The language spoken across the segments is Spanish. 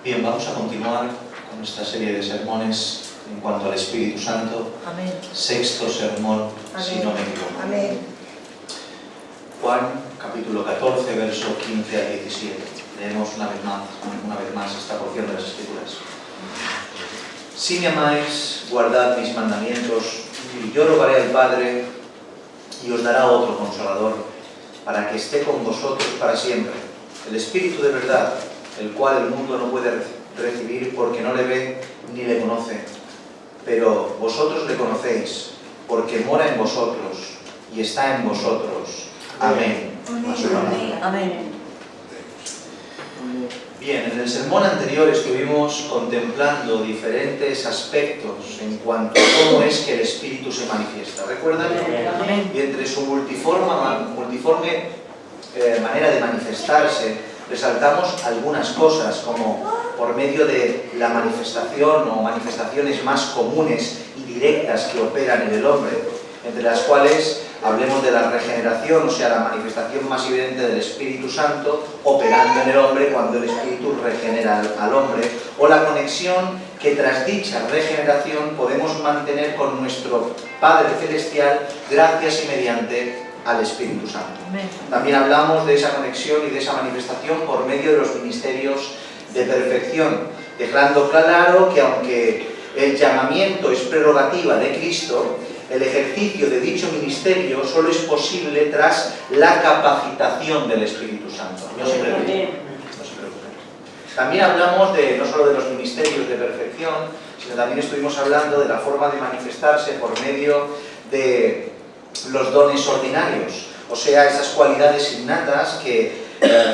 Bien, vamos a continuar con esta serie de sermones en cuanto al Espíritu Santo. Amén. Sexto sermón, Amén. si no me equivoco. Amén. Juan, capítulo 14, verso 15 al 17. Leemos una vez más esta porción de las Escrituras. Si me amáis, guardad mis mandamientos, y yo rogaré al Padre, y os dará otro Consolador, para que esté con vosotros para siempre, el Espíritu de verdad, el cual el mundo no puede recibir porque no le ve ni le conoce. Pero vosotros le conocéis, porque mora en vosotros y está en vosotros. Amén. Amén. Amén. Bien, en el sermón anterior estuvimos contemplando diferentes aspectos en cuanto a cómo es que el Espíritu se manifiesta. ¿Recuerdan? Amén. Y entre su multiforme manera de manifestarse, resaltamos algunas cosas, como por medio de la manifestación o manifestaciones más comunes y directas que operan en el hombre, entre las cuales hablemos de la regeneración, o sea, la manifestación más evidente del Espíritu Santo operando en el hombre cuando el Espíritu regenera al hombre, o la conexión que tras dicha regeneración podemos mantener con nuestro Padre Celestial gracias y mediante al Espíritu Santo. Amén. También hablamos de esa conexión y de esa manifestación por medio de los ministerios de perfección, dejando claro que aunque el llamamiento es prerrogativa de Cristo, el ejercicio de dicho ministerio solo es posible tras la capacitación del Espíritu Santo. No se preocupen. También hablamos no solo de los ministerios de perfección, sino también estuvimos hablando de la forma de manifestarse por medio de los dones ordinarios, o sea, esas cualidades innatas que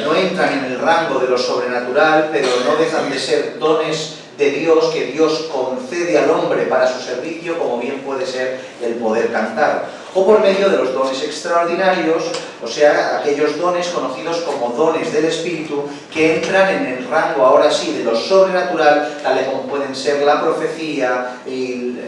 no entran en el rango de lo sobrenatural, pero no dejan de ser dones de Dios que Dios concede al hombre para su servicio, como bien puede ser el poder cantar, o por medio de los dones extraordinarios, o sea, aquellos dones conocidos como dones del Espíritu, que entran en el rango ahora sí de lo sobrenatural, tales como pueden ser la profecía y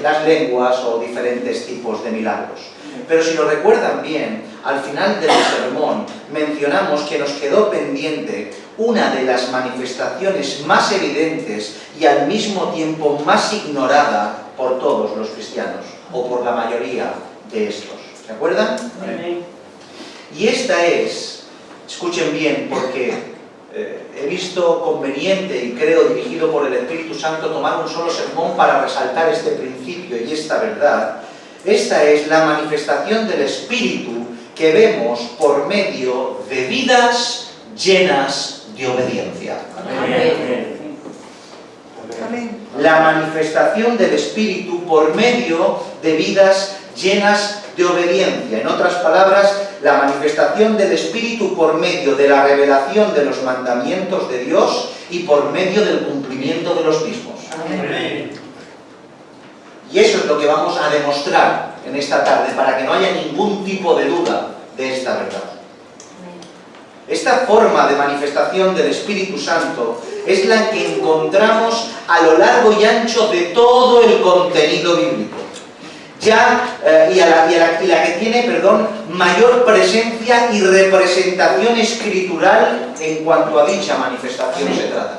las lenguas o diferentes tipos de milagros. Pero si lo recuerdan bien, al final del sermón mencionamos que nos quedó pendiente una de las manifestaciones más evidentes y al mismo tiempo más ignorada por todos los cristianos, o por la mayoría de estos. ¿Se acuerdan? Amén. Y esta es, escuchen bien, porque he visto conveniente y creo dirigido por el Espíritu Santo tomar un solo sermón para resaltar este principio y esta verdad. Esta es la manifestación del Espíritu que vemos por medio de vidas llenas de obediencia. Amén. Amén. La manifestación del Espíritu por medio de vidas llenas de obediencia. En otras palabras, la manifestación del Espíritu por medio de la revelación de los mandamientos de Dios y por medio del cumplimiento de los mismos. Amén. Y eso es lo que vamos a demostrar en esta tarde, para que no haya ningún tipo de duda de esta verdad. Esta forma de manifestación del Espíritu Santo es la que encontramos a lo largo y ancho de todo el contenido bíblico. Y la que tiene, mayor presencia y representación escritural en cuanto a dicha manifestación se trata.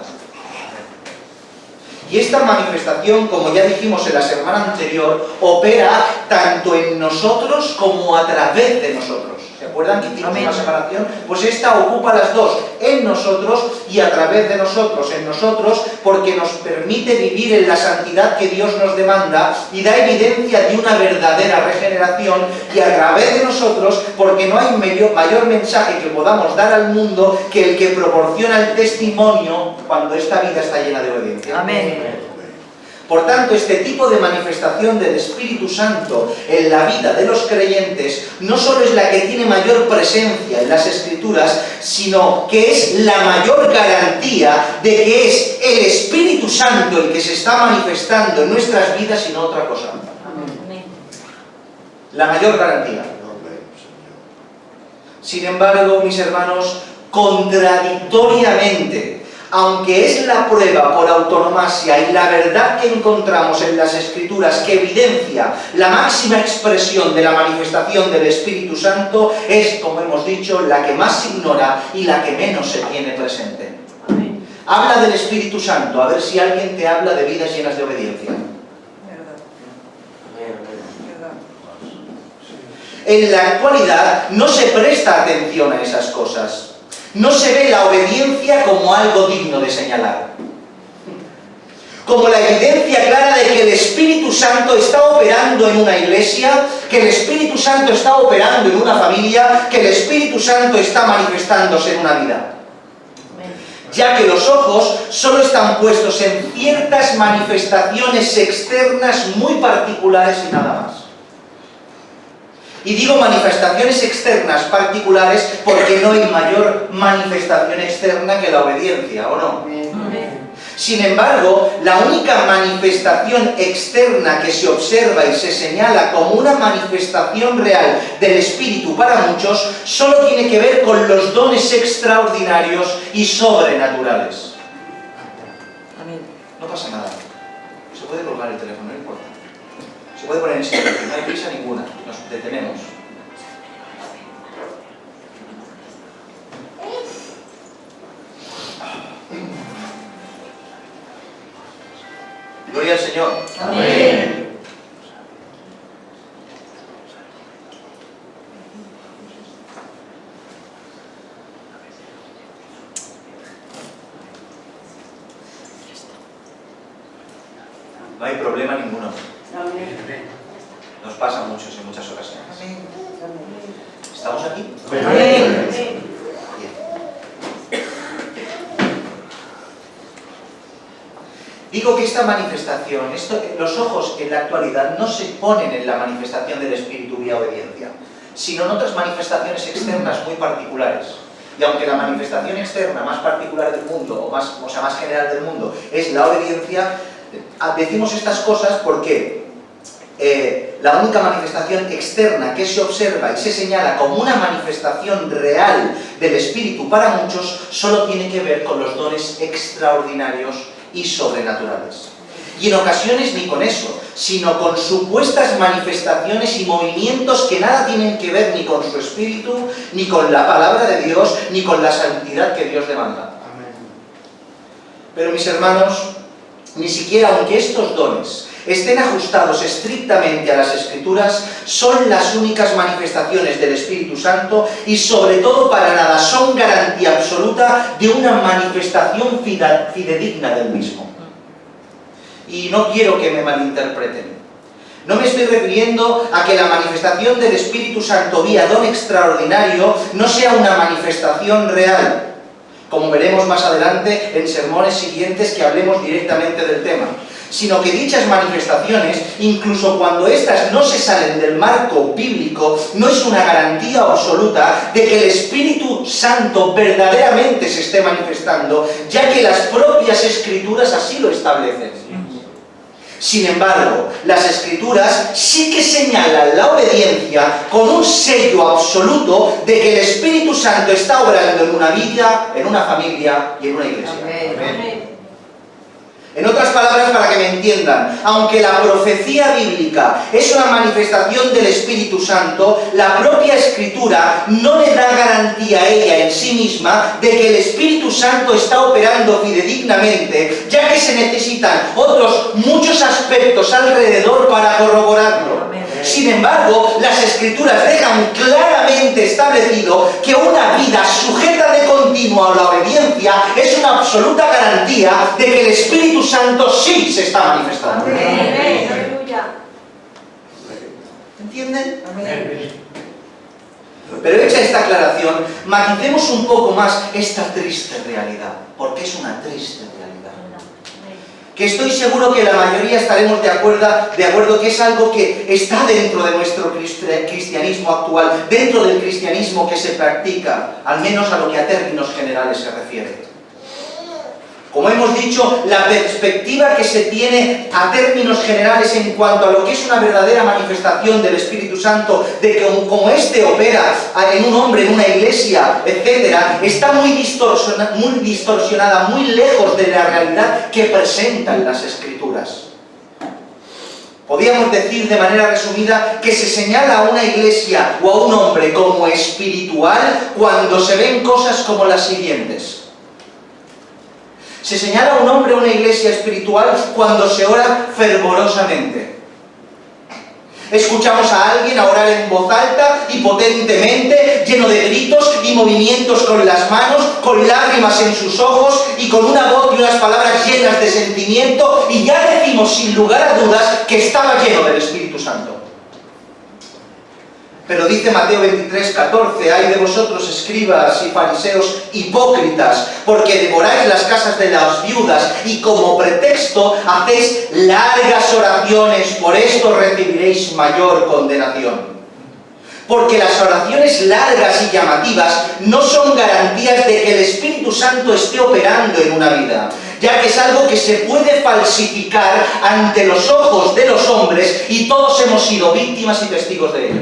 Y esta manifestación, como ya dijimos en la semana anterior, opera tanto en nosotros como a través de nosotros. ¿Se acuerdan que hicimos una separación? Pues esta ocupa las dos, en nosotros y a través de nosotros. En nosotros porque nos permite vivir en la santidad que Dios nos demanda y da evidencia de una verdadera regeneración, y a través de nosotros porque no hay mayor mensaje que podamos dar al mundo que el que proporciona el testimonio cuando esta vida está llena de obediencia. Amén. Por tanto, este tipo de manifestación del Espíritu Santo en la vida de los creyentes no solo es la que tiene mayor presencia en las Escrituras, sino que es la mayor garantía de que es el Espíritu Santo el que se está manifestando en nuestras vidas y no otra cosa. Amén. La mayor garantía. Sin embargo, mis hermanos, contradictoriamente, aunque es la prueba por autonomasia y la verdad que encontramos en las Escrituras que evidencia la máxima expresión de la manifestación del Espíritu Santo, es, como hemos dicho, la que más se ignora y la que menos se tiene presente. Habla del Espíritu Santo, a ver si alguien te habla de vidas llenas de obediencia. En la actualidad no se presta atención a esas cosas. No se ve la obediencia como algo digno de señalar. Como la evidencia clara de que el Espíritu Santo está operando en una iglesia, que el Espíritu Santo está operando en una familia, que el Espíritu Santo está manifestándose en una vida. Ya que los ojos solo están puestos en ciertas manifestaciones externas muy particulares y nada más. Y digo manifestaciones externas particulares porque no hay mayor manifestación externa que la obediencia, ¿o no? Sin embargo, la única manifestación externa que se observa y se señala como una manifestación real del Espíritu para muchos, solo tiene que ver con los dones extraordinarios y sobrenaturales. No pasa nada. Se puede colgar el teléfono, no importa. Se puede poner en silencio, no hay prisa ninguna. Nos detenemos. Gloria al Señor. Amén. No hay problema ninguno. Nos pasa a muchos en muchas ocasiones. ¿Estamos aquí? Amén. Bien. Digo que esta manifestación, los ojos en la actualidad no se ponen en la manifestación del Espíritu vía obediencia, sino en otras manifestaciones externas muy particulares. Y aunque la manifestación externa más particular del mundo, más general del mundo, es la obediencia, decimos estas cosas porque la única manifestación externa que se observa y se señala como una manifestación real del Espíritu para muchos, solo tiene que ver con los dones extraordinarios y sobrenaturales. Y en ocasiones ni con eso, sino con supuestas manifestaciones y movimientos que nada tienen que ver ni con su Espíritu, ni con la palabra de Dios, ni con la santidad que Dios demanda. Pero mis hermanos, ni siquiera aunque estos dones estén ajustados estrictamente a las Escrituras, son las únicas manifestaciones del Espíritu Santo y sobre todo para nada son garantía absoluta de una manifestación fidedigna del mismo. Y no quiero que me malinterpreten. No me estoy refiriendo a que la manifestación del Espíritu Santo vía don extraordinario no sea una manifestación real, como veremos más adelante en sermones siguientes que hablemos directamente del tema, sino que dichas manifestaciones, incluso cuando éstas no se salen del marco bíblico, no es una garantía absoluta de que el Espíritu Santo verdaderamente se esté manifestando, ya que las propias Escrituras así lo establecen. Sin embargo, las Escrituras sí que señalan la obediencia con un sello absoluto de que el Espíritu Santo está obrando en una vida, en una familia y en una iglesia. Amén. En otras palabras, para que me entiendan, aunque la profecía bíblica es una manifestación del Espíritu Santo, la propia Escritura no le da garantía a ella en sí misma de que el Espíritu Santo está operando fidedignamente, ya que se necesitan otros muchos aspectos alrededor para corroborarlo. Sin embargo, las Escrituras dejan claramente establecido que una vida sujeta de continuo a la obediencia es una absoluta garantía de que el Espíritu Santo sí se está manifestando. Amén. ¿Entienden? Pero hecha esta aclaración, maticemos un poco más esta triste realidad, porque es una triste realidad. Que estoy seguro que la mayoría estaremos de acuerdo que es algo que está dentro de nuestro cristianismo actual, dentro del cristianismo que se practica, al menos a lo que a términos generales se refiere. Como hemos dicho, la perspectiva que se tiene a términos generales en cuanto a lo que es una verdadera manifestación del Espíritu Santo, de que como éste opera en un hombre, en una iglesia, etc., está muy distorsionada, muy lejos de la realidad que presentan las Escrituras. Podríamos decir de manera resumida que se señala a una iglesia o a un hombre como espiritual cuando se ven cosas como las siguientes. Se señala a un hombre o una iglesia espiritual cuando se ora fervorosamente. Escuchamos a alguien a orar en voz alta y potentemente, lleno de gritos y movimientos con las manos, con lágrimas en sus ojos y con una voz y unas palabras llenas de sentimiento, y ya decimos sin lugar a dudas que estaba lleno del Espíritu Santo. Pero dice Mateo 23:14, ay de vosotros, escribas y fariseos hipócritas, porque devoráis las casas de las viudas y como pretexto hacéis largas oraciones, por esto recibiréis mayor condenación. Porque las oraciones largas y llamativas no son garantías de que el Espíritu Santo esté operando en una vida, ya que es algo que se puede falsificar ante los ojos de los hombres y todos hemos sido víctimas y testigos de ello.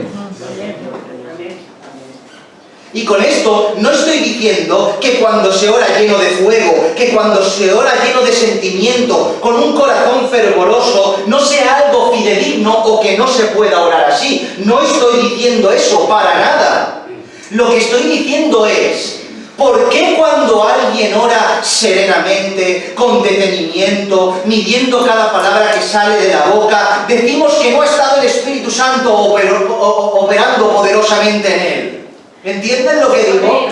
Y con esto no estoy diciendo que cuando se ora lleno de fuego, que cuando se ora lleno de sentimiento, con un corazón fervoroso, no sea algo fidedigno o que no se pueda orar así. No estoy diciendo eso para nada. Lo que estoy diciendo es, ¿por qué cuando alguien ora serenamente, con detenimiento, midiendo cada palabra que sale de la boca, decimos que no ha estado el Espíritu Santo operando poderosamente en él? ¿Entienden lo que digo?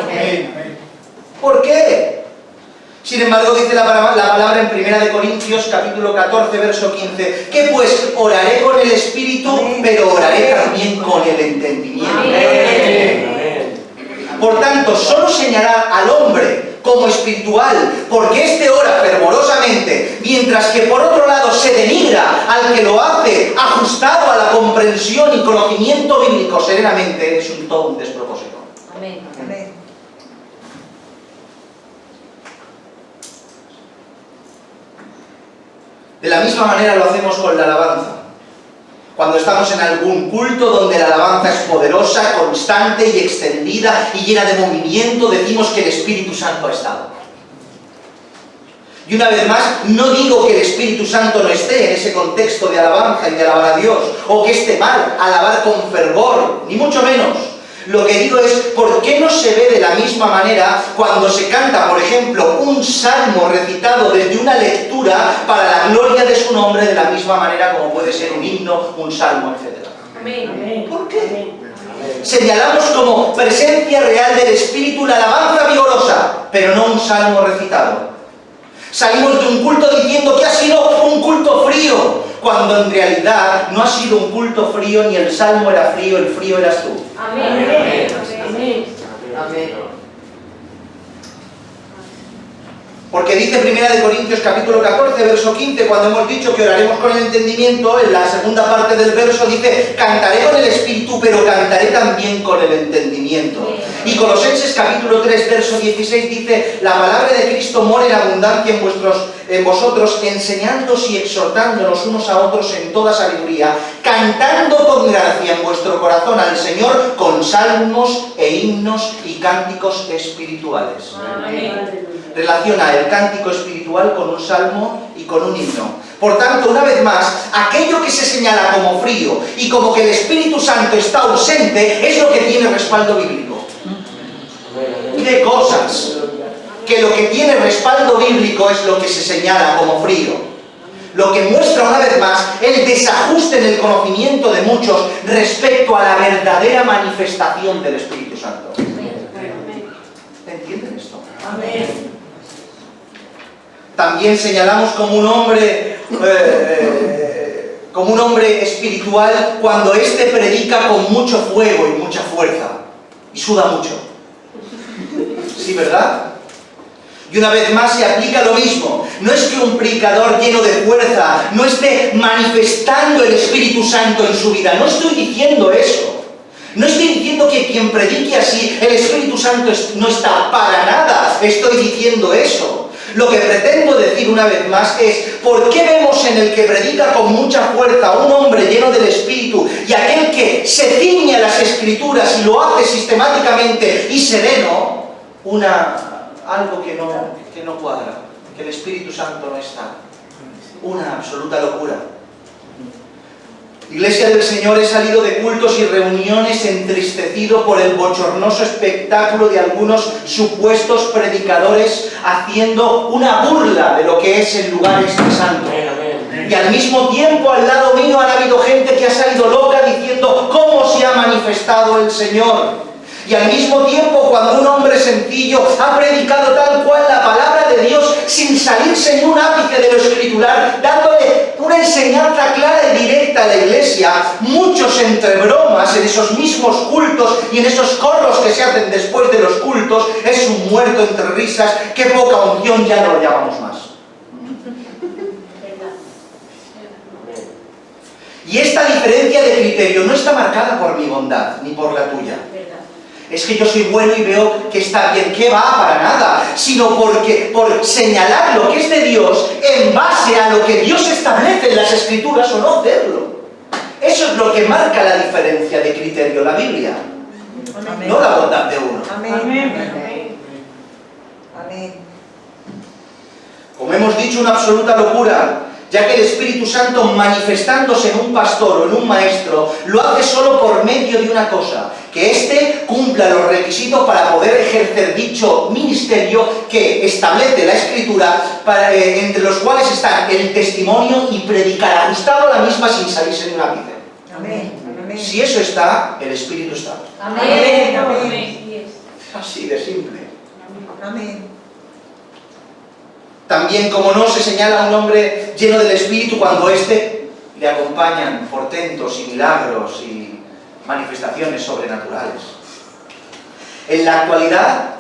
¿Por qué? Sin embargo, dice la palabra en 1 Corintios capítulo 14, verso 15, que pues oraré con el Espíritu, pero oraré también con el entendimiento. Por tanto, solo señalar al hombre como espiritual, porque éste ora fervorosamente, mientras que por otro lado se denigra al que lo hace ajustado a la comprensión y conocimiento bíblico serenamente, es todo un despropósito. Amén. Amén. De la misma manera lo hacemos con la alabanza. Cuando estamos en algún culto donde la alabanza es poderosa, constante y extendida y llena de movimiento, decimos que el Espíritu Santo ha estado. Y una vez más, no digo que el Espíritu Santo no esté en ese contexto de alabanza y de alabar a Dios, o que esté mal alabar con fervor, ni mucho menos. Lo que digo es, ¿por qué no se ve de la misma manera cuando se canta, por ejemplo, un salmo recitado desde una lectura para la gloria de su nombre, de la misma manera como puede ser un himno, un salmo, etc.? Amén. ¿Por qué? Señalamos como presencia real del Espíritu la alabanza vigorosa, pero no un salmo recitado. Salimos de un culto diciendo que ha sido un culto frío, cuando en realidad no ha sido un culto frío, ni el salmo era frío, el frío eras tú. Amén. Amén. Amén. Amén. Porque dice 1 Corintios capítulo 14, verso 15, cuando hemos dicho que oraremos con el entendimiento, en la segunda parte del verso dice, cantaré con el Espíritu, pero cantaré también con el entendimiento. Y Colosenses capítulo 3, verso 16 dice, la palabra de Cristo mora en abundancia en vosotros, enseñándoos y exhortándonos unos a otros en toda sabiduría, cantando con gracia en vuestro corazón al Señor con salmos e himnos y cánticos espirituales. Amén. Relaciona el cántico espiritual con un salmo y con un himno. Por tanto, una vez más, aquello que se señala como frío y como que el Espíritu Santo está ausente es lo que tiene respaldo bíblico. ¿Qué cosas? Que lo que tiene respaldo bíblico es lo que se señala como frío. Lo que muestra una vez más el desajuste en el conocimiento de muchos respecto a la verdadera manifestación del Espíritu Santo. ¿Entienden esto? Amén. También señalamos como un hombre espiritual cuando éste predica con mucho fuego y mucha fuerza y suda mucho. ¿Sí, verdad? Y una vez más se aplica lo mismo. No es que un predicador lleno de fuerza no esté manifestando el Espíritu Santo en su vida. No estoy diciendo eso. No estoy diciendo que quien predique así, el Espíritu Santo no está para nada. Estoy diciendo eso. Lo que pretendo decir una vez más es, ¿por qué vemos en el que predica con mucha fuerza un hombre lleno del Espíritu y aquel que se ciñe a las Escrituras y lo hace sistemáticamente y sereno, algo que no cuadra, que el Espíritu Santo no está? Una absoluta locura. Iglesia del Señor, he salido de cultos y reuniones entristecido por el bochornoso espectáculo de algunos supuestos predicadores haciendo una burla de lo que es el lugar este santo. Y al mismo tiempo, al lado mío han habido gente que ha salido loca diciendo cómo se ha manifestado el Señor. Y al mismo tiempo, cuando un hombre sencillo ha predicado tal cual la palabra de Dios sin salirse ni un ápice de lo escritural, dándole una enseñanza clara y directa a la iglesia, muchos entre bromas en esos mismos cultos y en esos corros que se hacen después de los cultos, es un muerto entre risas, qué poca unción, ya no lo llamamos más. Y esta diferencia de criterio no está marcada por mi bondad, ni por la tuya. Es que yo soy bueno y veo que está bien, que va para nada, sino por señalar lo que es de Dios en base a lo que Dios establece en las Escrituras o no hacerlo. Eso es lo que marca la diferencia de criterio, la Biblia, Amén. no la bondad de uno. Amén. Amén. Amén. Como hemos dicho, una absoluta locura, ya que el Espíritu Santo, manifestándose en un pastor o en un maestro, lo hace solo por medio de una cosa: que éste cumpla los requisitos para poder ejercer dicho ministerio que establece la Escritura, entre los cuales están el testimonio y predicar, ajustado a la misma sin salirse de un ápice. Amén. Amén. Si eso está, el Espíritu está. Amén. Amén. Así de simple. Amén. También, como no, se señala a un hombre lleno del Espíritu cuando éste le acompañan portentos y milagros y manifestaciones sobrenaturales. En la actualidad,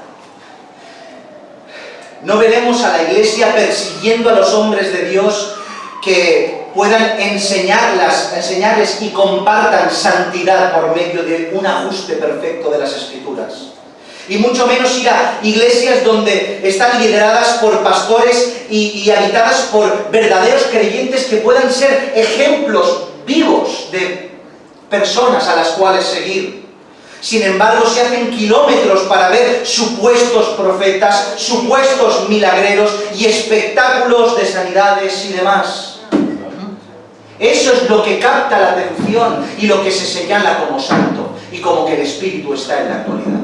no veremos a la Iglesia persiguiendo a los hombres de Dios que puedan enseñarles y compartan santidad por medio de un ajuste perfecto de las Escrituras. Y mucho menos ir a iglesias donde están lideradas por pastores y habitadas por verdaderos creyentes que puedan ser ejemplos vivos de personas a las cuales seguir. Sin embargo, se hacen kilómetros para ver supuestos profetas, supuestos milagreros y espectáculos de sanidades y demás. Eso es lo que capta la atención y lo que se señala como santo y como que el Espíritu está en la actualidad.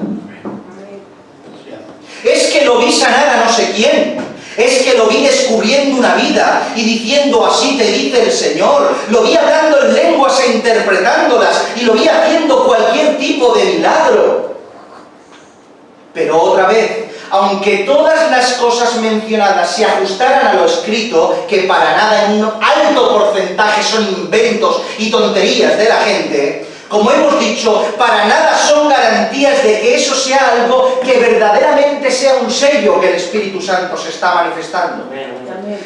Es que lo vi sanar a no sé quién. Es que lo vi descubriendo una vida y diciendo así te dice el Señor. Lo vi hablando en lenguas e interpretándolas y lo vi haciendo cualquier tipo de milagro. Pero otra vez, aunque todas las cosas mencionadas se ajustaran a lo escrito, que para nada en un alto porcentaje son inventos y tonterías de la gente, como hemos dicho, para nada son garantías de que eso sea algo que verdaderamente sea un sello que el Espíritu Santo se está manifestando.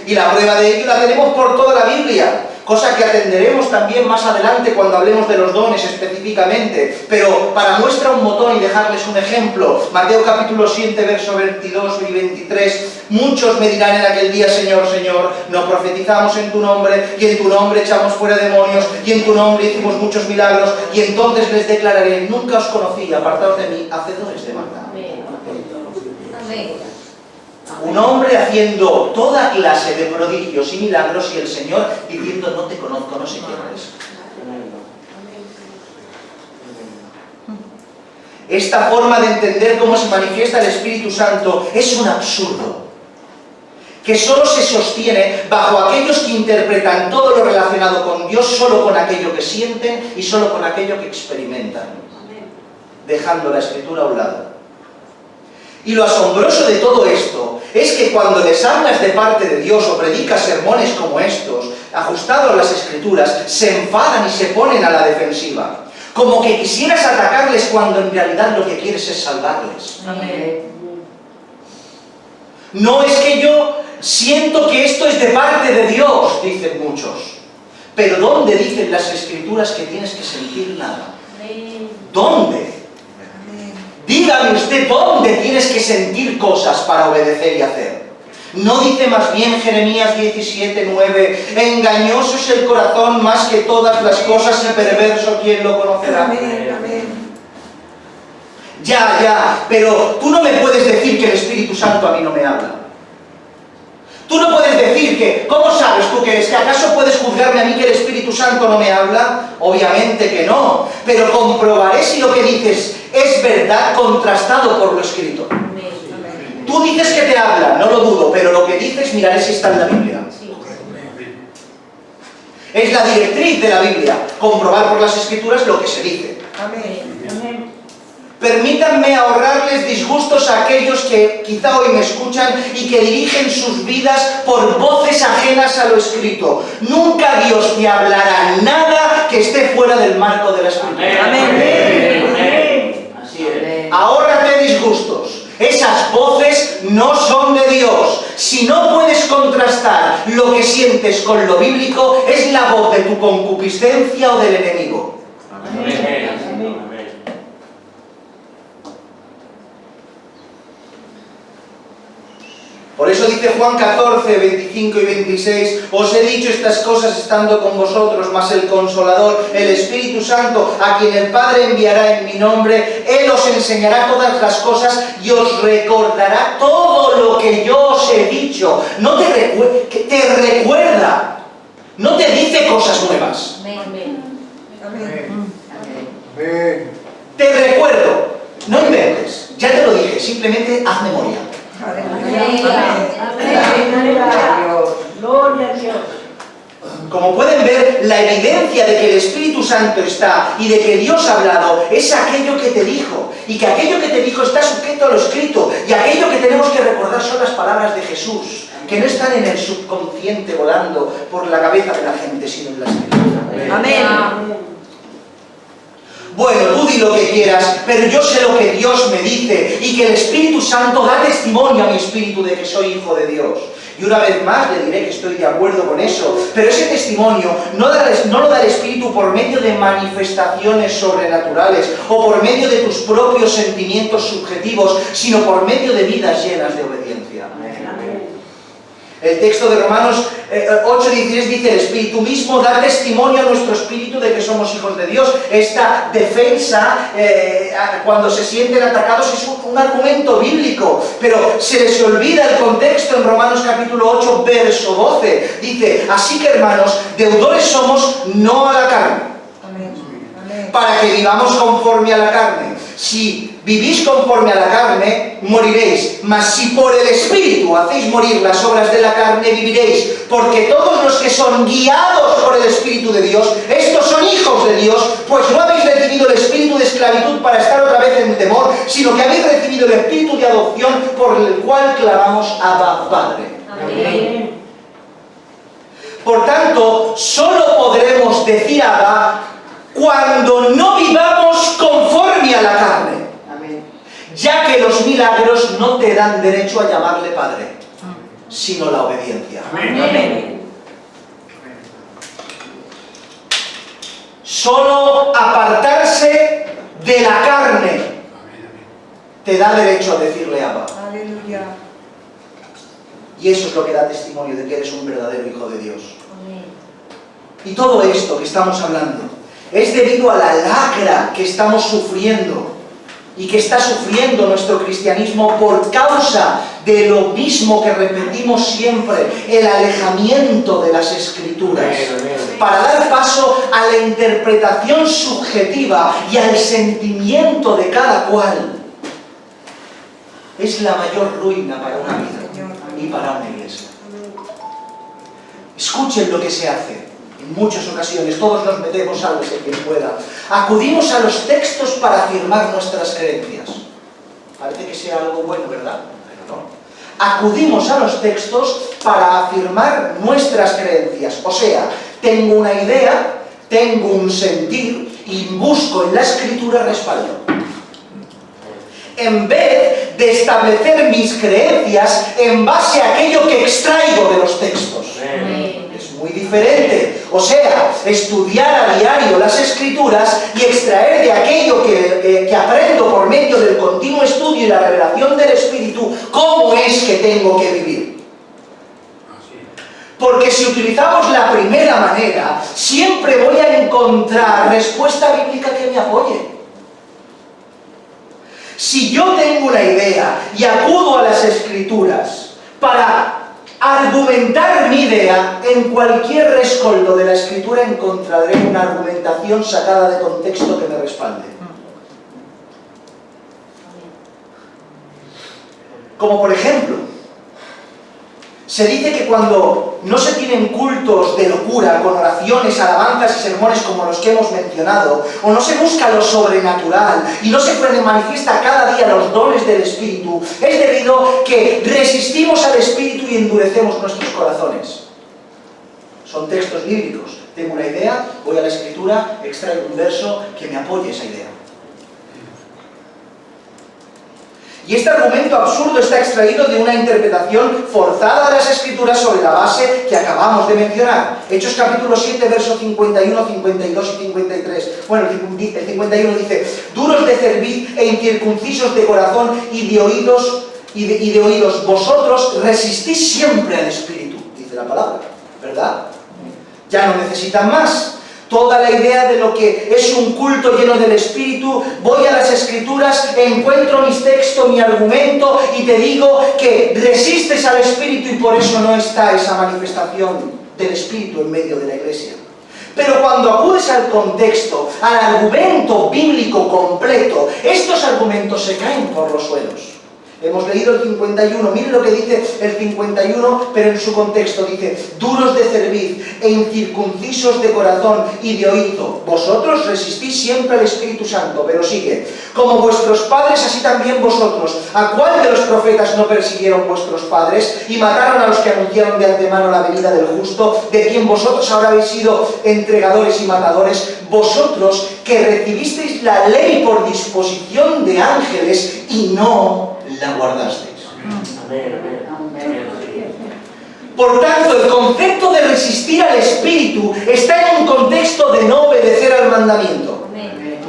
Y la prueba de ello la tenemos por toda la Biblia, cosa que atenderemos también más adelante cuando hablemos de los dones específicamente. Pero para muestra un botón y dejarles un ejemplo, Mateo capítulo 7, verso 22 y 23, muchos me dirán en aquel día, Señor, Señor, no profetizamos en tu nombre, y en tu nombre echamos fuera demonios, y en tu nombre hicimos muchos milagros, y entonces les declararé, nunca os conocí, apartaos de mí, hacedores de maldad. Amén. Un hombre haciendo toda clase de prodigios y milagros y el Señor diciendo no te conozco, no sé quién eres. Esta forma de entender cómo se manifiesta el Espíritu Santo es un absurdo, que solo se sostiene bajo aquellos que interpretan todo lo relacionado con Dios solo con aquello que sienten y solo con aquello que experimentan, dejando la Escritura a un lado. Y lo asombroso de todo esto es que cuando les hablas de parte de Dios o predicas sermones como estos, ajustados a las Escrituras, se enfadan y se ponen a la defensiva. Como que quisieras atacarles cuando en realidad lo que quieres es salvarles. Amén. No es que yo siento que esto es de parte de Dios, dicen muchos. Pero ¿dónde dicen las Escrituras que tienes que sentir nada? ¿Dónde? Dígame usted dónde tienes que sentir cosas para obedecer y hacer. ¿No dice más bien Jeremías 17:9, engañoso es el corazón más que todas las cosas y perverso quien lo conocerá? Amén. Amén. Ya, pero tú no me puedes decir que el Espíritu Santo a mí no me habla. Tú no puedes decir que, ¿cómo sabes tú que es? ¿Que acaso puedes juzgarme a mí que el Espíritu Santo no me habla? Obviamente que no, pero comprobaré si lo que dices es verdad contrastado por lo escrito. Tú dices que te habla, no lo dudo, pero lo que dices miraré si está en la Biblia. Es la directriz de la Biblia, comprobar por las Escrituras lo que se dice. Amén. Permítanme ahorrarles disgustos a aquellos que quizá hoy me escuchan y que dirigen sus vidas por voces ajenas a lo escrito. Nunca Dios te hablará nada que esté fuera del marco de la Escritura. Amén. Así es. Ahórrate disgustos. Esas voces no son de Dios. Si no puedes contrastar lo que sientes con lo bíblico, es la voz de tu concupiscencia o del enemigo. Amén. Por eso dice Juan 14, 25 y 26, os he dicho estas cosas estando con vosotros, mas el Consolador, el Espíritu Santo, a quien el Padre enviará en mi nombre, Él os enseñará todas las cosas y os recordará todo lo que yo os he dicho. No te recuerda, no te dice cosas nuevas. Amén. Amén. Te recuerdo, no inventes, ya te lo dije, simplemente haz memoria. Gloria a Dios. Como pueden ver, la evidencia de que el Espíritu Santo está y de que Dios ha hablado es aquello que te dijo, y que aquello que te dijo está sujeto a lo escrito, y aquello que tenemos que recordar son las palabras de Jesús, que no están en el subconsciente volando por la cabeza de la gente, sino en la Escritura. Amén. Bueno, tú di lo que quieras, pero yo sé lo que Dios me dice, y que el Espíritu Santo da testimonio a mi espíritu de que soy hijo de Dios. Y una vez más le diré que estoy de acuerdo con eso, pero ese testimonio no lo da el Espíritu por medio de manifestaciones sobrenaturales o por medio de tus propios sentimientos subjetivos, sino por medio de vidas llenas de obediencia. El texto de Romanos 8:16 dice: el Espíritu mismo da testimonio a nuestro espíritu de que somos hijos de Dios. Esta defensa, cuando se sienten atacados, es un argumento bíblico, pero se les olvida el contexto en Romanos capítulo 8, verso 12. Dice: así que, hermanos, deudores somos no a la carne, para que vivamos conforme a la carne. Si vivís conforme a la carne, moriréis, mas si por el Espíritu hacéis morir las obras de la carne, viviréis, porque todos los que son guiados por el Espíritu de Dios, estos son hijos de Dios, pues no habéis recibido el espíritu de esclavitud para estar otra vez en temor, sino que habéis recibido el espíritu de adopción por el cual clamamos Abba, Padre. Amén. Por tanto, solo podremos decir Abba cuando no vivamos conforme a la carne, ya que los milagros no te dan derecho a llamarle Padre, sino la obediencia. Amén. Solo apartarse de la carne te da derecho a decirle Abba. Aleluya. Y eso es lo que da testimonio de que eres un verdadero hijo de Dios. Y todo esto que estamos hablando es debido a la lacra que estamos sufriendo y que está sufriendo nuestro cristianismo por causa de lo mismo que repetimos siempre, el alejamiento de las Escrituras, para dar paso a la interpretación subjetiva y al sentimiento de cada cual. Es la mayor ruina para una vida y para una iglesia. Escuchen lo que se hace. En muchas ocasiones, todos nos metemos, sálvese quien pueda. Acudimos a los textos para afirmar nuestras creencias. Parece que sea algo bueno, ¿verdad? Pero no. Acudimos a los textos para afirmar nuestras creencias. O sea, tengo una idea, tengo un sentir y busco en la Escritura respaldo. En vez de establecer mis creencias en base a aquello que extraigo de los textos. Es muy diferente. O sea, estudiar a diario las Escrituras y extraer de aquello que aprendo por medio del continuo estudio y la revelación del Espíritu cómo es que tengo que vivir. Porque si utilizamos la primera manera, siempre voy a encontrar respuesta bíblica que me apoye. Si yo tengo una idea y acudo a las Escrituras para argumentar mi idea, en cualquier rescoldo de la Escritura encontraré una argumentación sacada de contexto que me respalde. Como por ejemplo, se dice que cuando no se tienen cultos de locura, con oraciones, alabanzas y sermones como los que hemos mencionado, o no se busca lo sobrenatural y no se manifiesta cada día los dones del Espíritu, es debido que resistimos al Espíritu y endurecemos nuestros corazones. Son textos bíblicos. Tengo una idea, voy a la Escritura, extraigo un verso que me apoye esa idea. Y este argumento absurdo está extraído de una interpretación forzada de las Escrituras sobre la base que acabamos de mencionar. Hechos capítulo 7, versos 51, 52 y 53. Bueno, el 51 dice: duros de cerviz e incircuncisos de corazón y de oídos, vosotros resistís siempre al Espíritu, dice la palabra, ¿verdad? Ya no necesitan más. Toda la idea de lo que es un culto lleno del Espíritu, voy a las Escrituras, encuentro mis textos, mi argumento y te digo que resistes al Espíritu y por eso no está esa manifestación del Espíritu en medio de la iglesia. Pero cuando acudes al contexto, al argumento bíblico completo, estos argumentos se caen por los suelos. Hemos leído el 51, miren lo que dice el 51, pero en su contexto dice: duros de cerviz e incircuncisos de corazón y de oído, vosotros resistís siempre al Espíritu Santo. Pero sigue: como vuestros padres, así también vosotros. ¿A cuál de los profetas no persiguieron vuestros padres y mataron a los que anunciaron de antemano la venida del justo, de quien vosotros ahora habéis sido entregadores y matadores? Vosotros que recibisteis la ley por disposición de ángeles y no la guardasteis. Por tanto, el concepto de resistir al Espíritu está en un contexto de no obedecer al mandamiento.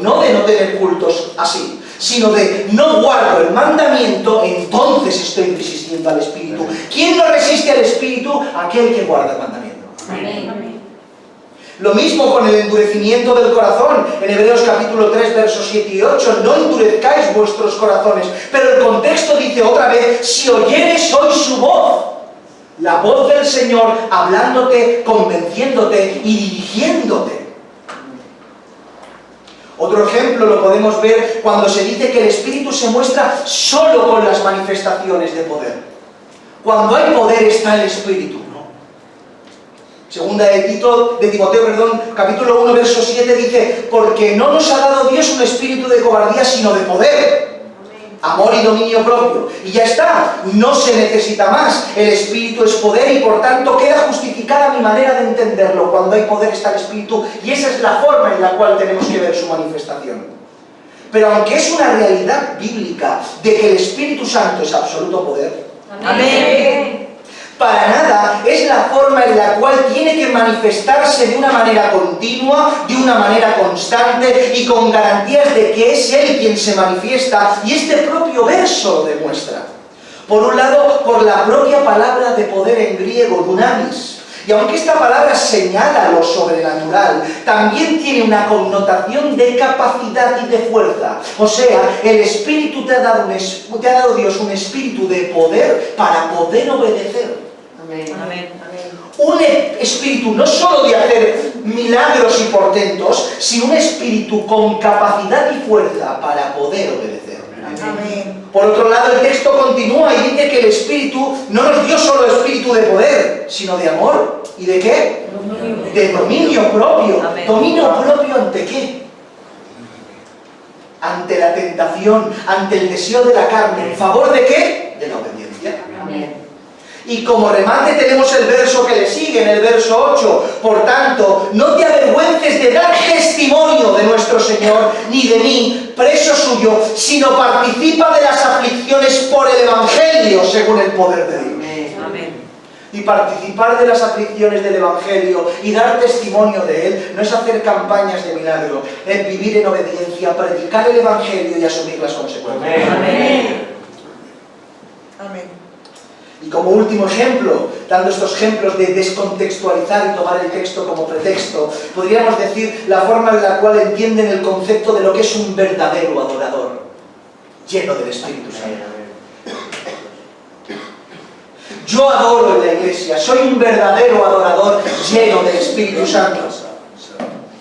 No de no tener cultos así, sino de no guardo el mandamiento, entonces estoy resistiendo al Espíritu. ¿Quién no resiste al Espíritu? Aquel que guarda el mandamiento. Amén. Lo mismo con el endurecimiento del corazón. En Hebreos capítulo 3, versos 7 y 8, no endurezcáis vuestros corazones. Pero el contexto dice otra vez: si oyeres hoy su voz, la voz del Señor hablándote, convenciéndote y dirigiéndote. Otro ejemplo lo podemos ver cuando se dice que el Espíritu se muestra solo con las manifestaciones de poder. Cuando hay poder está el Espíritu. Segunda de Timoteo, capítulo 1, verso 7 dice: porque no nos ha dado Dios un espíritu de cobardía, sino de poder, amor y dominio propio. Y ya está, no se necesita más. El Espíritu es poder y por tanto queda justificada mi manera de entenderlo. Cuando hay poder está el Espíritu y esa es la forma en la cual tenemos que ver su manifestación. Pero aunque es una realidad bíblica de que el Espíritu Santo es absoluto poder, Amén. para nada es la forma en la cual tiene que manifestarse de una manera continua, de una manera constante y con garantías de que es Él quien se manifiesta, y este propio verso lo demuestra. Por un lado, por la propia palabra de poder en griego, dunamis, y aunque esta palabra señala lo sobrenatural, también tiene una connotación de capacidad y de fuerza. O sea, el Espíritu te ha dado Dios un espíritu de poder para poder obedecer. Amén. Un espíritu no solo de hacer milagros y portentos, sino un espíritu con capacidad y fuerza para poder obedecer. Amén. Por otro lado, el texto continúa y dice que el Espíritu no nos dio solo espíritu de poder, sino de amor. ¿Y de qué? De dominio propio. Amén. ¿Dominio propio ante qué? Ante la tentación, ante el deseo de la carne. ¿En favor de qué? De la obediencia. Amén. Y como remate tenemos el verso que le sigue, en el verso 8. Por tanto, no te avergüences de dar testimonio de nuestro Señor, ni de mí, preso suyo, sino participa de las aflicciones por el Evangelio, según el poder de Dios. Amén. Y participar de las aflicciones del Evangelio y dar testimonio de Él no es hacer campañas de milagro, es vivir en obediencia, predicar el Evangelio y asumir las consecuencias. Amén. Amén. Y como último ejemplo, dando estos ejemplos de descontextualizar y tomar el texto como pretexto, podríamos decir la forma en la cual entienden el concepto de lo que es un verdadero adorador, lleno del Espíritu Santo. Yo adoro en la iglesia, soy un verdadero adorador lleno del Espíritu Santo.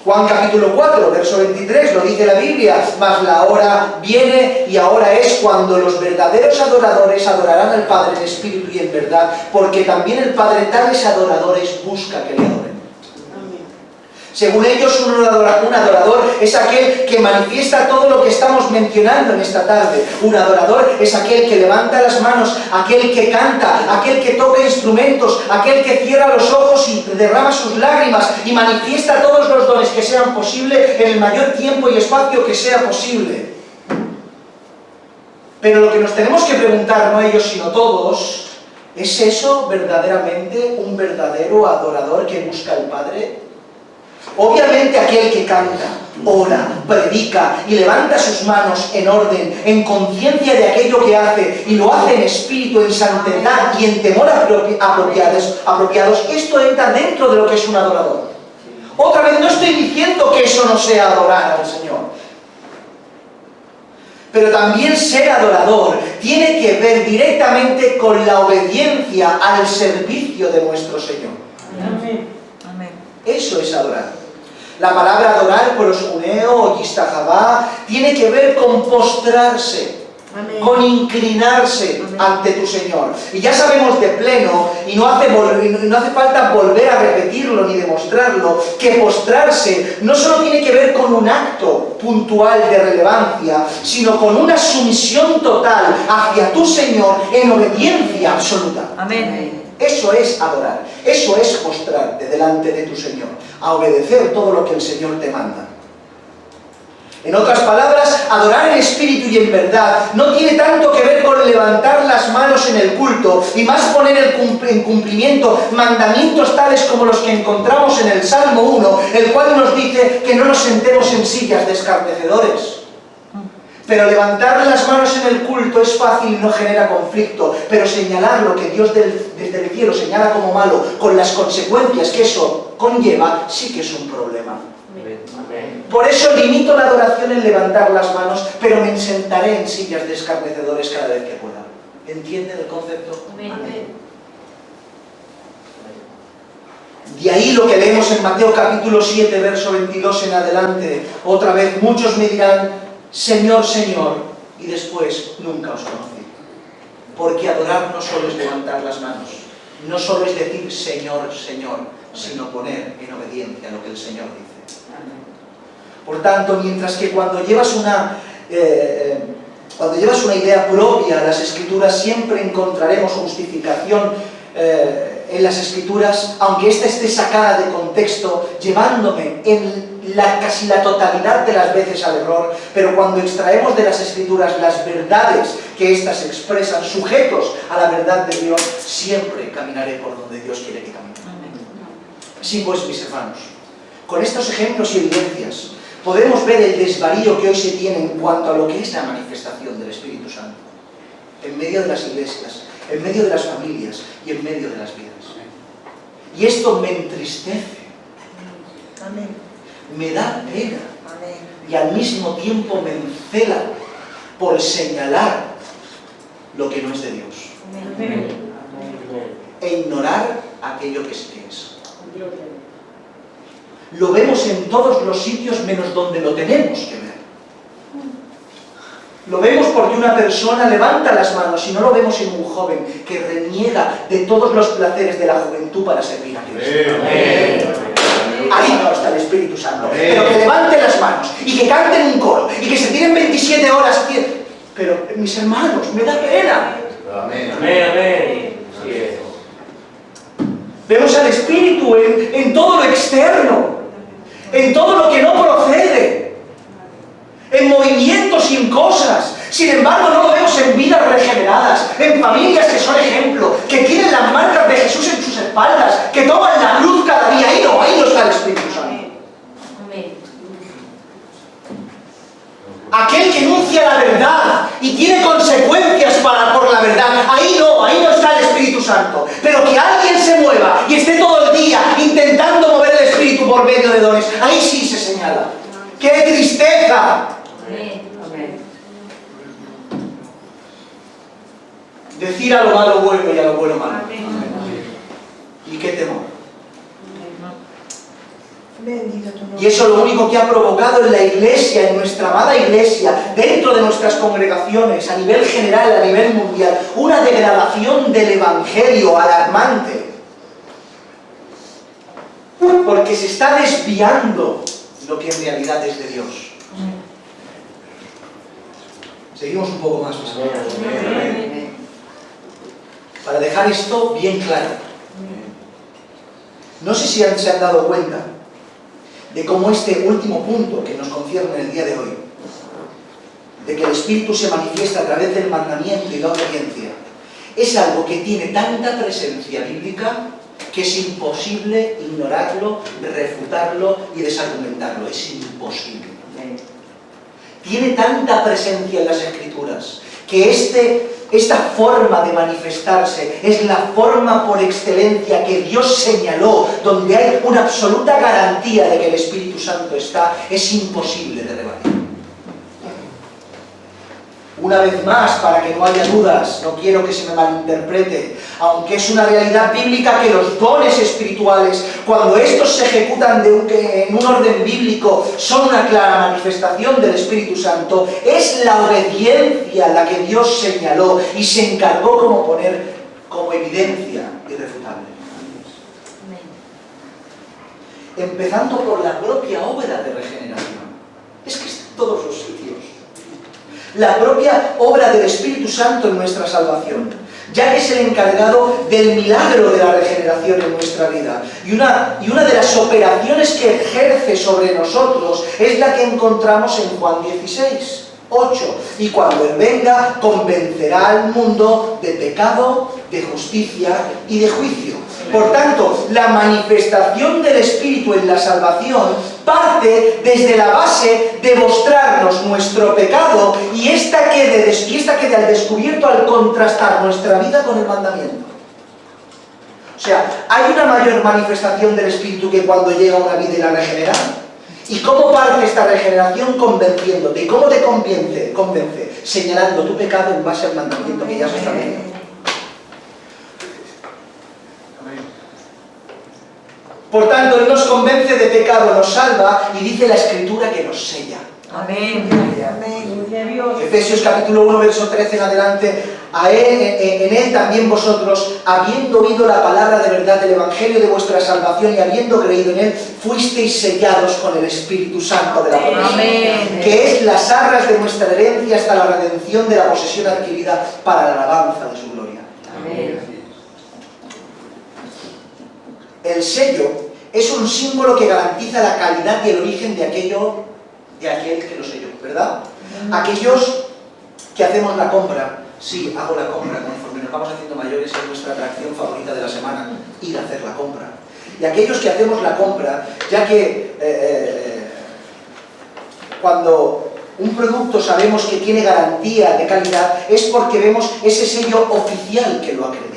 Juan capítulo 4, verso 23, lo dice la Biblia, mas la hora viene y ahora es cuando los verdaderos adoradores adorarán al Padre en espíritu y en verdad, porque también el Padre tales adoradores busca que le adoren. Según ellos, un adorador es aquel que manifiesta todo lo que estamos mencionando en esta tarde. Un adorador es aquel que levanta las manos, aquel que canta, aquel que toca instrumentos, aquel que cierra los ojos y derrama sus lágrimas y manifiesta todos los dones que sean posibles en el mayor tiempo y espacio que sea posible. Pero lo que nos tenemos que preguntar, no ellos sino todos, ¿es eso verdaderamente un verdadero adorador que busca al Padre? Obviamente aquel que canta, ora, predica y levanta sus manos en orden, en conciencia de aquello que hace y lo hace en espíritu, en santidad y en temor apropiados, esto entra dentro de lo que es un adorador. Otra vez, no estoy diciendo que eso no sea adorar al Señor, pero también ser adorador tiene que ver directamente con la obediencia al servicio de nuestro Señor. Amén. Eso es adorar. La palabra adorar, proskuneo o yistahabá, tiene que ver con postrarse, con inclinarse ante tu Señor. Y ya sabemos de pleno, y no hace falta volver a repetirlo ni demostrarlo, que postrarse no solo tiene que ver con un acto puntual de relevancia, sino con una sumisión total hacia tu Señor en obediencia absoluta. Amén. Eso es adorar, eso es postrarte delante de tu Señor, a obedecer todo lo que el Señor te manda. En otras palabras, adorar en espíritu y en verdad no tiene tanto que ver con levantar las manos en el culto y más poner en cumplimiento mandamientos tales como los que encontramos en el Salmo 1, el cual nos dice que no nos sentemos en sillas de escarnecedores. Pero levantar las manos en el culto es fácil y no genera conflicto, pero señalar lo que Dios desde el cielo señala como malo, con las consecuencias que eso conlleva, sí que es un problema. Por eso limito la adoración en levantar las manos, pero me sentaré en sillas de escarnecedores cada vez que pueda. ¿Entienden el concepto? Amén. De ahí lo que leemos en Mateo capítulo 7, verso 22 en adelante. Otra vez muchos me dirán, Señor, Señor, y después nunca os conocí. Porque adorar no solo es levantar las manos, no solo es decir Señor, Señor, sino poner en obediencia lo que el Señor dice. Por tanto, mientras que cuando llevas una idea propia a las Escrituras, siempre encontraremos justificación en las Escrituras, aunque ésta esté sacada de contexto, llevándome en casi la totalidad de las veces al error, pero cuando extraemos de las Escrituras las verdades que éstas expresan, sujetos a la verdad de Dios, siempre caminaré por donde Dios quiere que camine. Así pues, mis hermanos, con estos ejemplos y evidencias, podemos ver el desvarío que hoy se tiene en cuanto a lo que es la manifestación del Espíritu Santo, en medio de las iglesias, en medio de las familias y en medio de las vidas. Y esto me entristece. Amén. Me da pena. Amén. Y al mismo tiempo me encela por señalar lo que no es de Dios. Amén. E ignorar aquello que sí que es. Lo vemos en todos los sitios menos donde lo tenemos que ver. Lo vemos porque una persona levanta las manos y no lo vemos en un joven que reniega de todos los placeres de la juventud para servir a Cristo. Ahí no está el Espíritu Santo. Pero que levante las manos y que canten un coro y que se tiren 27 horas. Pero, mis hermanos, me da pena. Amén. Amén. Así es. Vemos al Espíritu en todo lo externo, en todo lo que no procede, en movimientos y en cosas. Sin embargo, no lo vemos en vidas regeneradas, en familias que son ejemplo, que tienen las marcas de Jesús en sus espaldas, que toman la cruz cada día. Ahí no está el Espíritu Santo. Amén. Aquel que enuncia la verdad y tiene consecuencias por la verdad, ahí no está el Espíritu Santo. Pero que alguien se mueva y esté todo el día intentando mover el Espíritu por medio de dones, ahí sí se señala. ¡Qué tristeza! Amén. Decir a lo malo bueno y a lo bueno malo. Amén. ¿Y qué temor? Bendito tu nombre. Y eso lo único que ha provocado en la iglesia, en nuestra amada iglesia, dentro de nuestras congregaciones, a nivel general, a nivel mundial, una degradación del evangelio alarmante. Porque se está desviando lo que en realidad es de Dios. Seguimos un poco más. Amén. Para dejar esto bien claro. No sé si se han dado cuenta de cómo este último punto que nos concierne en el día de hoy, de que el Espíritu se manifiesta a través del mandamiento y la obediencia, es algo que tiene tanta presencia bíblica que es imposible ignorarlo, refutarlo y desargumentarlo. Es imposible. Tiene tanta presencia en las Escrituras que esta forma de manifestarse es la forma por excelencia que Dios señaló, donde hay una absoluta garantía de que el Espíritu Santo está, es imposible de rebatir. Una vez más, para que no haya dudas, no quiero que se me malinterprete, aunque es una realidad bíblica que los dones espirituales, cuando estos se ejecutan en un orden bíblico, son una clara manifestación del Espíritu Santo, es la obediencia la que Dios señaló y se encargó como poner como evidencia irrefutable. Empezando por la propia obra de regeneración. Es que está en todos los sitios. La propia obra del Espíritu Santo en nuestra salvación, ya que es el encargado del milagro de la regeneración en nuestra vida. Y una de las operaciones que ejerce sobre nosotros es la que encontramos en Juan 16, 8. Y cuando Él venga, convencerá al mundo de pecado, de justicia y de juicio. Por tanto, la manifestación del Espíritu en la salvación parte desde la base de mostrarnos nuestro pecado y esta quede al descubierto al contrastar nuestra vida con el mandamiento. O sea, hay una mayor manifestación del Espíritu que cuando llega una vida y la regenera. ¿Y cómo parte esta regeneración? Convenciéndote. ¿Y cómo te convence? Señalando tu pecado en base al mandamiento que ya has establecido. Por tanto, Él nos convence de pecado, nos salva y dice la Escritura que nos sella. Amén. Amén. Gloria a Dios. Efesios capítulo 1, verso 13 en adelante. En Él también vosotros, habiendo oído la palabra de verdad del Evangelio de vuestra salvación y habiendo creído en Él, fuisteis sellados con el Espíritu Santo de la promesa, Amén. que es las arras de nuestra herencia hasta la redención de la posesión adquirida para la alabanza de su gloria. Amén. El sello es un símbolo que garantiza la calidad y el origen de aquel que lo selló, ¿verdad? Aquellos que hacemos la compra, sí, hago la compra, conforme nos vamos haciendo mayores es nuestra atracción favorita de la semana, ir a hacer la compra. Y aquellos que hacemos la compra, ya que cuando un producto sabemos que tiene garantía de calidad, es porque vemos ese sello oficial que lo acredita.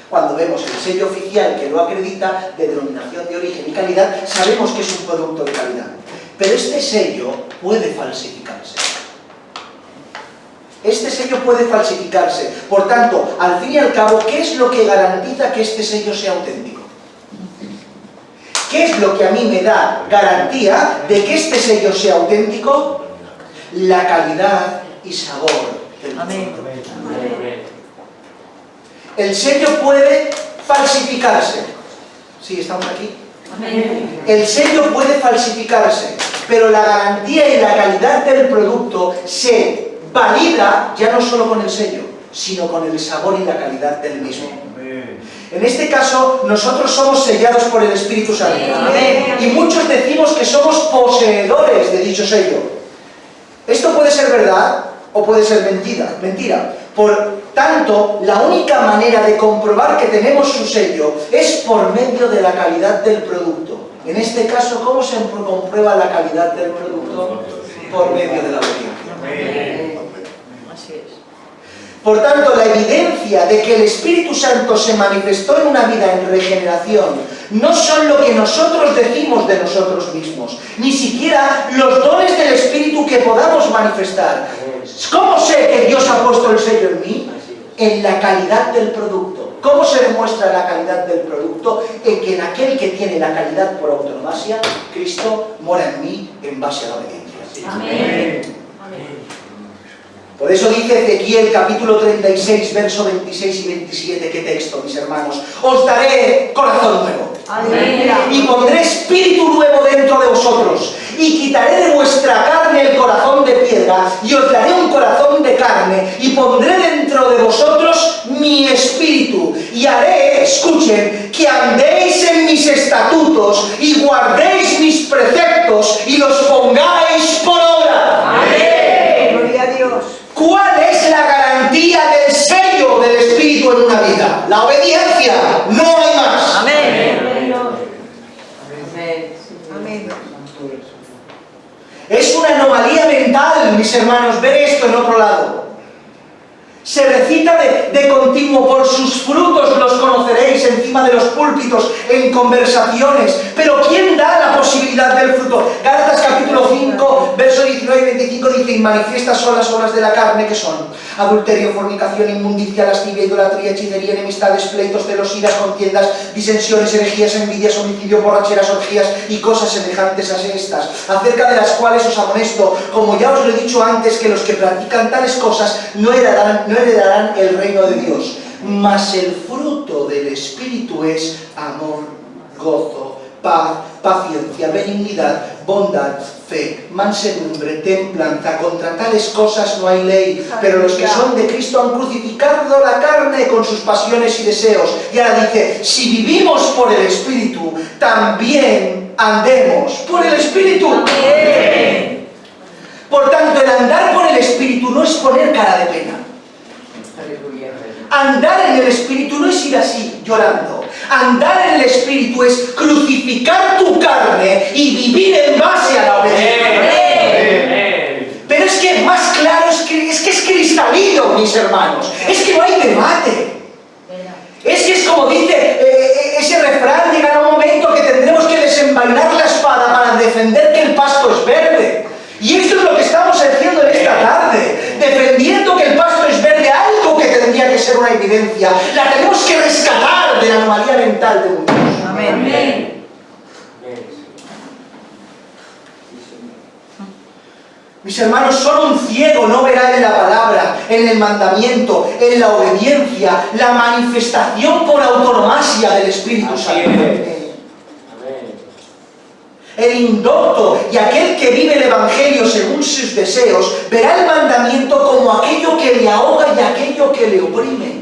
Cuando vemos el sello oficial que lo acredita, de denominación de origen y calidad, sabemos que es un producto de calidad. Pero este sello puede falsificarse. Este sello puede falsificarse. Por tanto, al fin y al cabo, ¿qué es lo que garantiza que este sello sea auténtico? ¿Qué es lo que a mí me da garantía de que este sello sea auténtico? La calidad y sabor del producto. Amén. El sello puede falsificarse. ¿Sí, estamos aquí? Amén. El sello puede falsificarse, pero la garantía y la calidad del producto se valida ya no solo con el sello, sino con el sabor y la calidad del mismo. En este caso, nosotros somos sellados por el Espíritu Santo. Amén. Y muchos decimos que somos poseedores de dicho sello. Esto puede ser verdad o puede ser mentira. Por tanto, la única manera de comprobar que tenemos su sello es por medio de la calidad del producto. En este caso, ¿cómo se comprueba la calidad del producto? Por medio de la obediencia. Así es. Por tanto, la evidencia de que el Espíritu Santo se manifestó en una vida en regeneración no son lo que nosotros decimos de nosotros mismos, ni siquiera los dones del Espíritu que podamos manifestar. ¿Cómo sé que Dios ha puesto el sello en mí? en la calidad del producto. ¿Cómo se demuestra la calidad del producto? En que en aquel que tiene la calidad por autonomasia, Cristo mora en mí en base a la obediencia. Amén. Por eso dice Ezequiel capítulo 36, verso 26 y 27, ¿qué texto, mis hermanos? Os daré corazón nuevo. Aleluya. Y pondré espíritu nuevo dentro de vosotros, y quitaré de vuestra carne el corazón de piedra, y os daré un corazón de carne, y pondré dentro de vosotros mi espíritu, y haré, escuchen, que andéis en mis estatutos, y guardéis mis preceptos, y los pongáis por obra. Amén. Gloria a Dios. ¿Cuál es la garantía del sello del espíritu en una vida? La obediencia, no hay más. Amén. Amén. Es una anomalía mental, mis hermanos, ver esto en otro lado. Se recita de continuo: por sus frutos los conoceréis, encima de los púlpitos, en conversaciones. Pero ¿quién da la posibilidad del fruto? Gálatas capítulo 5, verso 19 y 25 dice: y manifiestas son las obras de la carne, que son adulterio, fornicación, inmundicia, lascivia, idolatría, hechicería, enemistades, pleitos, celos, iras, contiendas, disensiones, herejías, envidias, homicidio, borracheras, orgías y cosas semejantes a estas, acerca de las cuales os amonesto, como ya os lo he dicho antes, que los que practican tales cosas no heredarán el reino de Dios. Mas el fruto del Espíritu es amor, gozo, paz, paciencia, benignidad, bondad, fe, mansedumbre, templanza. Contra tales cosas no hay ley. Pero los que son de Cristo han crucificado la carne con sus pasiones y deseos. Y ahora dice: si vivimos por el Espíritu, también andemos por el Espíritu. Amén. Por tanto, el andar por el Espíritu no es poner cara de pena. Andar en el Espíritu no es ir así, llorando. Andar en el Espíritu es crucificar tu carne y vivir en base a la obediencia. Pero es que más claro, es que es cristalino, mis hermanos. Es que no hay debate. Es que es como dice ese refrán: llegará un momento que tendremos que desenvainar la espada para defender que el pasto es verde. Y esto es lo que estamos haciendo en esta tarde, defendiendo que el pasto es verde, algo que tendría que ser una evidencia. La tenemos que rescatar de la anomalía mental de muchos. Amén. Mis hermanos, solo un ciego no verá en la palabra, en el mandamiento, en la obediencia, la manifestación por autonomasia del Espíritu Santo. El indocto y aquel que vive el Evangelio según sus deseos verá el mandamiento como aquello que le ahoga y aquello que le oprime.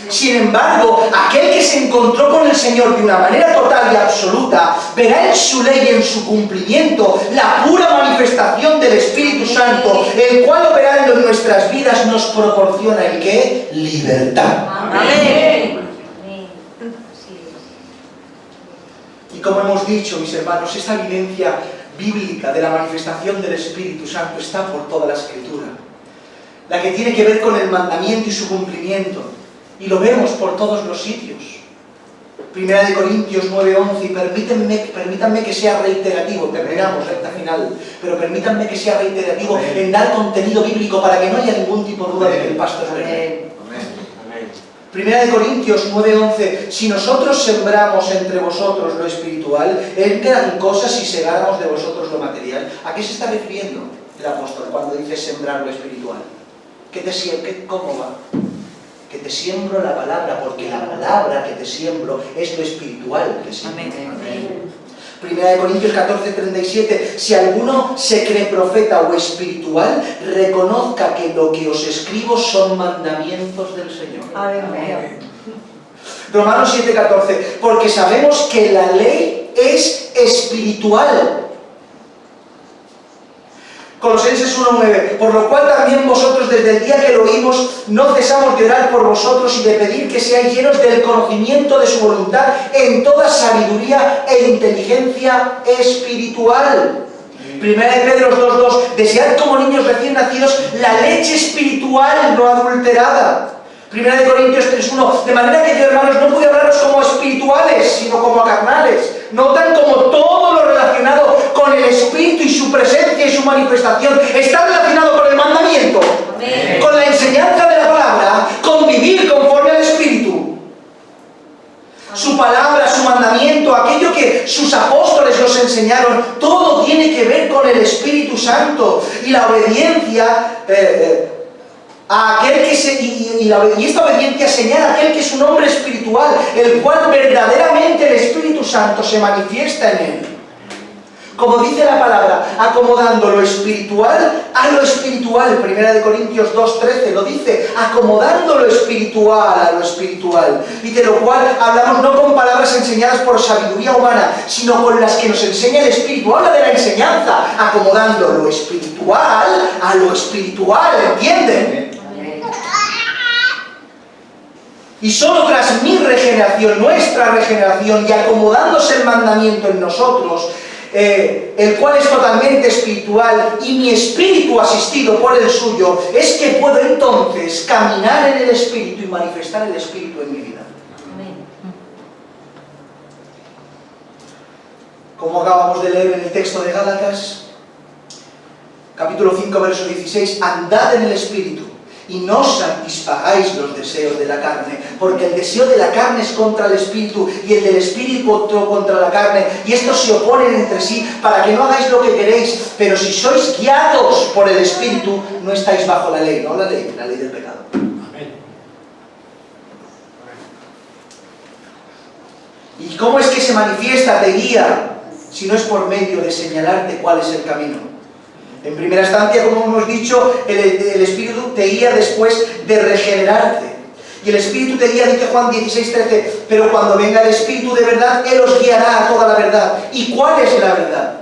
Sin embargo, aquel que se encontró con el Señor de una manera total y absoluta verá en su ley y en su cumplimiento la pura manifestación del Espíritu Santo, el cual, operando en nuestras vidas, nos proporciona el ¿qué? Libertad. Amén. Y como hemos dicho, mis hermanos, esta evidencia bíblica de la manifestación del Espíritu Santo está por toda la Escritura. La que tiene que ver con el mandamiento y su cumplimiento. Y lo vemos por todos los sitios. Primera de Corintios 9:11, y permítanme que sea reiterativo, terminamos, recta final, pero permítanme que sea reiterativo en dar contenido bíblico para que no haya ningún tipo de duda de que el pasto es verde. Primera de Corintios 9:11, si nosotros sembramos entre vosotros lo espiritual, ¿en qué eran cosas si segáramos de vosotros lo material? ¿A qué se está refiriendo el apóstol cuando dice sembrar lo espiritual? ¿Cómo va? Que te siembro la palabra, porque la palabra que te siembro es lo espiritual que siembro. Amén. Primera de Corintios 14:37, si alguno se cree profeta o espiritual, reconozca que lo que os escribo son mandamientos del Señor. Amén. Romanos 7:14, porque sabemos que la ley es espiritual. Colosenses 1:9, por lo cual también vosotros desde el día que lo oímos no cesamos de orar por vosotros y de pedir que seáis llenos del conocimiento de su voluntad en toda sabiduría e inteligencia espiritual. Primera de Pedro 2:2, desead como niños recién nacidos la leche espiritual no adulterada. Primera de Corintios 3:1, de manera que yo, hermanos, no pude hablaros como espirituales, sino como carnales. Notan como todo lo relacionado con el Espíritu y su presencia y su manifestación está relacionado con el mandamiento, Amén. con la enseñanza de la palabra, con vivir conforme al Espíritu. Su palabra, su mandamiento, aquello que sus apóstoles nos enseñaron, todo tiene que ver con el Espíritu Santo y la obediencia a aquel que y esta obediencia señala a aquel que es un hombre espiritual, el cual verdaderamente el Espíritu Santo se manifiesta en él. Como dice la palabra, acomodando lo espiritual a lo espiritual. 1 Corintios 2:13 lo dice, acomodando lo espiritual a lo espiritual. Y de lo cual hablamos no con palabras enseñadas por sabiduría humana, sino con las que nos enseña el Espíritu. Habla de la enseñanza, acomodando lo espiritual a lo espiritual, ¿entienden? Y solo tras mi regeneración, nuestra regeneración, y acomodándose el mandamiento en nosotros, el cual es totalmente espiritual, y mi espíritu asistido por el suyo, es que puedo entonces caminar en el Espíritu y manifestar el Espíritu en mi vida. Amén. Como acabamos de leer en el texto de Gálatas, capítulo 5, verso 16, andad en el Espíritu y no satisfagáis los deseos de la carne, porque el deseo de la carne es contra el Espíritu y el del Espíritu contra la carne, y estos se oponen entre sí para que no hagáis lo que queréis. Pero si sois guiados por el Espíritu, no estáis bajo la ley, no la ley del pecado. Amén. ¿Y cómo es que se manifiesta, te guía, si no es por medio de señalarte cuál es el camino? En primera instancia, como hemos dicho, el Espíritu te guía después de regenerarte. Y el Espíritu te guía, dice Juan 16:13, pero cuando venga el Espíritu de verdad, Él os guiará a toda la verdad. ¿Y cuál es la verdad?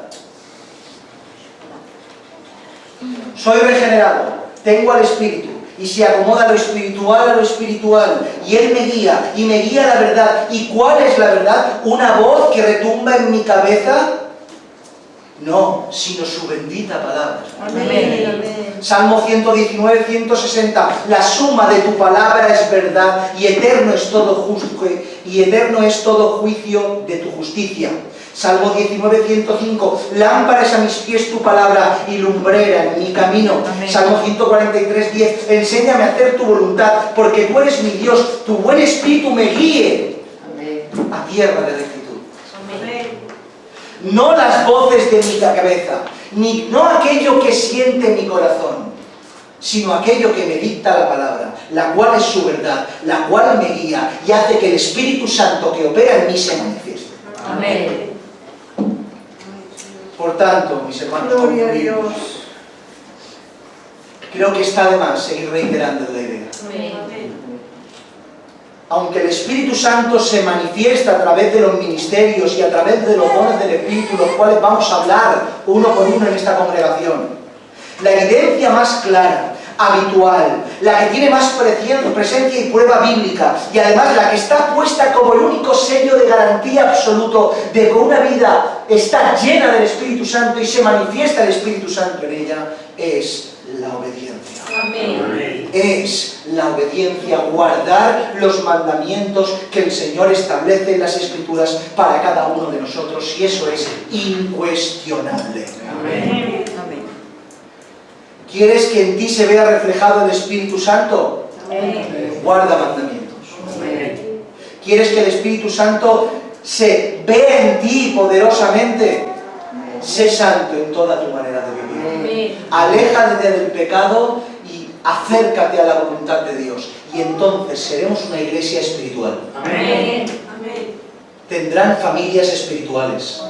Soy regenerado, tengo al Espíritu, y se acomoda lo espiritual a lo espiritual, y Él me guía, y me guía a la verdad. ¿Y cuál es la verdad? ¿Una voz que retumba en mi cabeza? No, sino su bendita palabra. Amén. Salmo 119, 160. La suma de tu palabra es verdad, y eterno es todo juicio de tu justicia. Salmo 19, 105. Lámpara es a mis pies tu palabra y lumbrera en mi camino. Amén. Salmo 143, 10. Enséñame a hacer tu voluntad, porque tú eres mi Dios. Tu buen espíritu me guíe a tierra de rectitud. No las voces de mi cabeza, no aquello que siente mi corazón, sino aquello que me dicta la palabra, la cual es su verdad, la cual me guía y hace que el Espíritu Santo que opera en mí se manifieste. Amén. Por tanto, mis hermanos, Gloria a concluimos. Dios. Creo que está de más seguir reiterando la idea. Amén. Aunque el Espíritu Santo se manifiesta a través de los ministerios y a través de los dones del Espíritu, los cuales vamos a hablar uno por uno en esta congregación, la evidencia más clara, habitual, la que tiene más presencia y prueba bíblica, y además la que está puesta como el único sello de garantía absoluto de que una vida está llena del Espíritu Santo y se manifiesta el Espíritu Santo en ella, es la obediencia. Amén. Es la obediencia, guardar los mandamientos que el Señor establece en las Escrituras para cada uno de nosotros, y eso es incuestionable. Amén. ¿Quieres que en ti se vea reflejado el Espíritu Santo? Amén. Guarda mandamientos. Amén. ¿Quieres que el Espíritu Santo se vea en ti poderosamente? Sé santo en toda tu manera de vivir. Amén. Aléjate del pecado y acércate a la voluntad de Dios. Y entonces seremos una iglesia espiritual. Amén. Tendrán familias espirituales.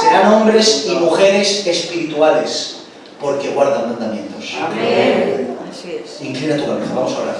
Serán hombres y mujeres espirituales, porque guardan mandamientos. Amén. Así es. Inclina tu cabeza, vamos a orar.